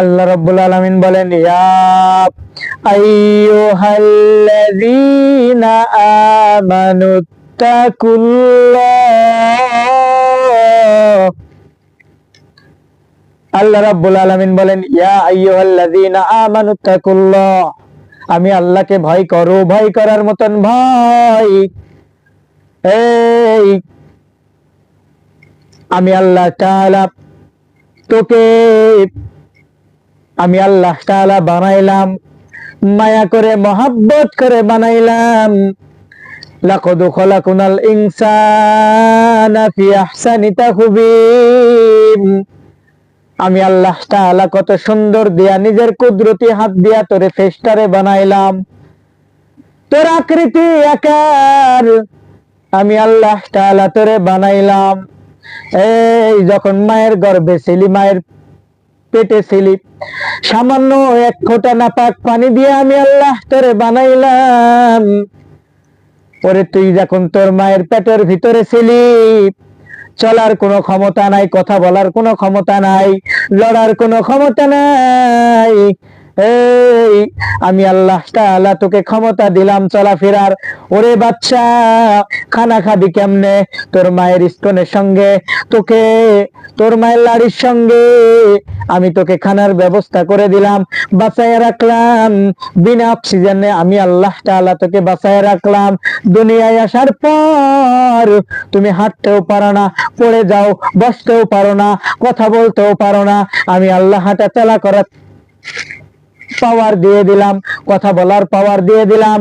আল্লাহ রাব্বুল আলামিন বলেন, ইয়া আইয়ুহাল্লাযীনা আমানুত্তাকুল্লাহ। আল্লাহ রাব্বুল আলামিন বলেন, ইয়া আইয়ুহাল্লাযীনা আমানুত্তাকুল্লাহ, আমি আল্লাহকে ভয় করো, ভয় করার মতন ভয়। এই আমি আল্লাহ তাআলা তোকে, আমি আল্লাহ তাআলা বানাইলাম, মায়া করে মহব্বত করে বানাইলাম। লাকাদ খালাকনাল ইনসানা ফি আহসানি তাকওয়িম। আমি আল্লাহ তাআলা কত সুন্দর দিয়া নিজের কুদরতি হাত দিয়া তোরে ফেরেশতারে বানাইলাম, তোর আকৃতি আকার আমি আল্লাহ তাআলা তোরে বানাইলাম। এই যখন মায়ের গর্ভে ছিলি, মায়ের পেটে ছিলি, সামান্য এক ফোঁটা নাপাক পানি দিয়ে আমি আল্লাহ তোরে বানাইলাম। ওরে তুই যখন তোর মায়ের পেটের ভিতরে ছিলি, চলার কোনো ক্ষমতা নাই, কথা বলার কোনো ক্ষমতা নাই, লড়ার কোনো ক্ষমতা নাই। এই আমি আল্লাহ তাআলা তোকে ক্ষমতা দিলাম চলাফেরার। ওরে বাচ্চা, খানা খাবি কেমনে? তোর মায়ের স্তনের সঙ্গে, তোকে তোর মায়ের লাড়ির সঙ্গে আমি তোকে খানার ব্যবস্থা করে দিলাম, বাঁচায় রাখলাম। বিনা অক্সিজেনে আমি আল্লাহ তাআলা তোকে বাঁচায় রাখলাম। দুনিয়ায় আসার পর তুমি হাঁটতেও পারো না, পড়ে যাও, বসতেও পারো না, কথা বলতেও পারো না। আমি আল্লাহ হাঁটা চলা করার পাওয়ার দিয়ে দিলাম, কথা বলার পাওয়ার দিয়ে দিলাম।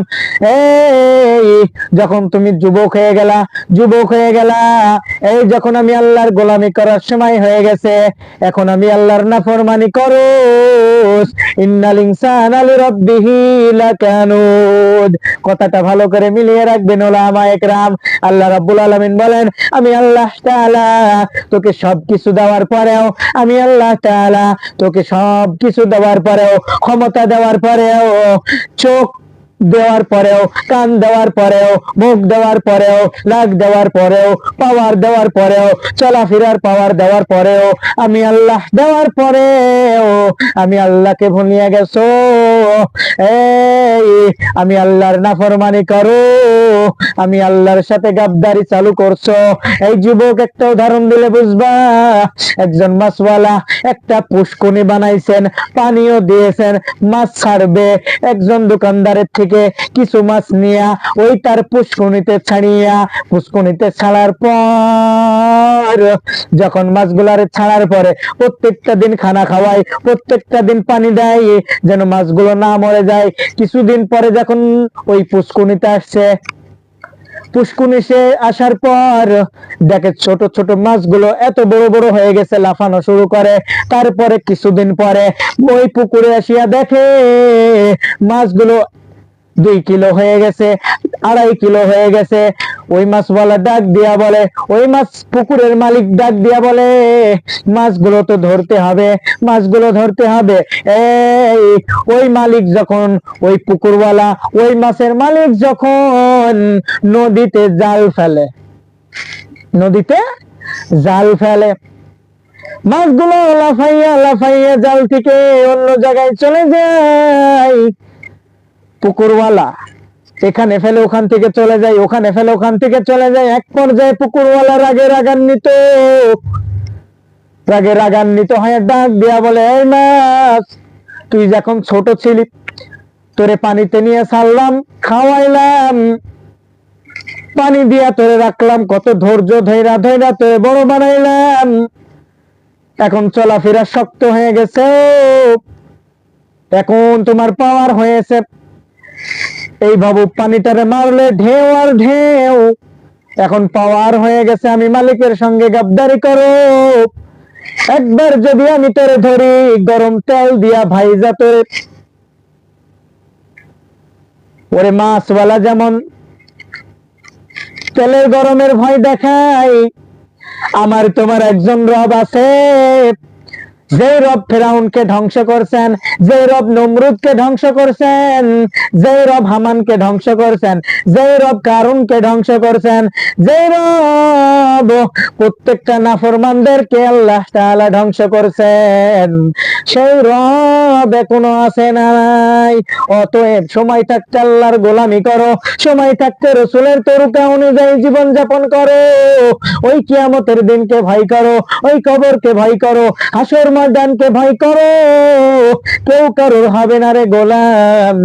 এই যখন তুমি যুবক হয়ে গেলা, এই যখন আমি আল্লাহর গোলামি করার সময় হয়ে গেছে, এখন আমি আল্লাহর নাফরমানি করোস। ইন্নাল ইনসানা লিরাব্বিহি লাকানুদ। কথাটা ভালো করে মিলিয়ে রাখবেন উলামায়ে কেরাম। আল্লাহ রাব্বুল আলামিন বলেন, আমি আল্লাহ তাআলা তোকে সবকিছু দেওয়ার পরেও, আমি আল্লাহ তাআলা তোকে সবকিছু দেওয়ার পরেও, ক্ষমতা দেওয়ার পরেও, চোখ দেওয়ার পরেও, কান দেওয়ার পরেও, মুখ দেওয়ার পরেও, নাক দেওয়ার পরেও, পাওয়ার দেওয়ার পরেও, চলাফেরার পাওয়ার দেওয়ার পরেও, আমি আল্লাহ দেওয়ার পরেও আমি আল্লাহকে ভুলিয়ে গেছো। এই আমি আল্লাহর নাফরমানি করো, আমি আল্লাহর সাথে গাদ্দারি চালু করছো। এই যুবক, একটা উদাহরণ দিলে বুঝবা। একজন মাছওয়ালা একটা পুষ্কুনি বানাইছেন, পানিও দিয়েছেন, মাছ ছাড়বে। একজন দোকানদারের থেকে কিছু মাছ নিয়া ওই তার পুষ্কুনিতে ছাড়িয়া, পুষ্কুনিতে ছাড়ার পর যখন মাছগুলারে ছাড়ার পরে প্রত্যেকটা দিন খানা খাওয়াই, প্রত্যেকটা দিন পানি দেয় যেন মাছগুলো না মরে যায়। কিছুদিন পরে যখন ওই পুষ্কুনিতে আসছে, পুষ্কুনি সে আসার পর দেখে ছোট ছোট মাছগুলো এত বড় বড় হয়ে গেছে, লাফানো শুরু করে। তারপরে কিছুদিন পরে ওই পুকুরে আসিয়া দেখে মাছগুলো 2 কিলো হয়ে গেছে, 2.5 কিলো হয়ে গেছে। ওই মাছওয়ালা ডাক দিয়া বলে, ওই মাছ পুকুরের মালিক ডাক দিয়া বলে, মাছগুলো তো ধরতে হবে, মাছগুলো ধরতে হবে। এই ওই মালিক যখন, ওই পুকুরওয়ালা, ওই মাছের মালিক যখন নদীতে জাল ফেলে, নদীতে জাল ফেলে, মাছগুলো লাফাইয়া লাফাইয়া জাল থেকে অন্য জায়গায় চলে যায়। পুকুরওয়ালা এখানে ফেলে ওখান থেকে চলে যায়, ওখানে ফেলে ওখান থেকে চলে যায়। এক পর্যায়ে পুকুরওয়ালা রাগে রাগান্বিত হয়ে ডাক দিয়া বলে, এই মাছ, তুই যখন ছোট ছিলি, তোরে পানিতে নিয়ে ছাড়লাম, খাওয়াইলাম, পানি দিয়া তোরে রাখলাম, কত ধৈর্য ধৈরা ধৈরা তোরে বড় বানাইলাম। এখন চলাফেরা শক্ত হয়ে গেছে, এখন তোমার পাওয়ার হয়েছে। এই ভাবু, পানিটারে মারলে ঢেউ আর ঢেউ, এখন পাওয়ার হয়ে গেছে। আমি মালিকের সঙ্গে গাদ্দারি করো। একবার যদি আমি তোরে ধরি, গরম তেল দিয়া ভাইজা তোরে, ওরে মাছওয়ালা যেমন তেলের গরমের ভয় দেখায়, আমার তোমার একজন রব আছে, যে রব ফেরাউনকে ধ্বংস করছেন, যে রব নমরুদকে ধ্বংস করছেন, যে রব হামানকে ধ্বংস করছেন, যে রব কারুনকে ধ্বংস করছেন, যে রব প্রত্যেকটা নাফরমানদেরকে আল্লাহ তাআলা ধ্বংস করছেন, সেই রব এখনো আছে না নাই? অতএব সময় থাকতে আল্লাহর গোলামি করো, সময় থাকতে রসুলের তরিকা অনুযায়ী জীবন যাপন করো, ওই কিয়ামতের দিনকে ভয় করো, ওই কবরকে ভয় করো, হাসর ময়দানকে ভয় করো। কেউ কারোর হবে না রে গোলাম।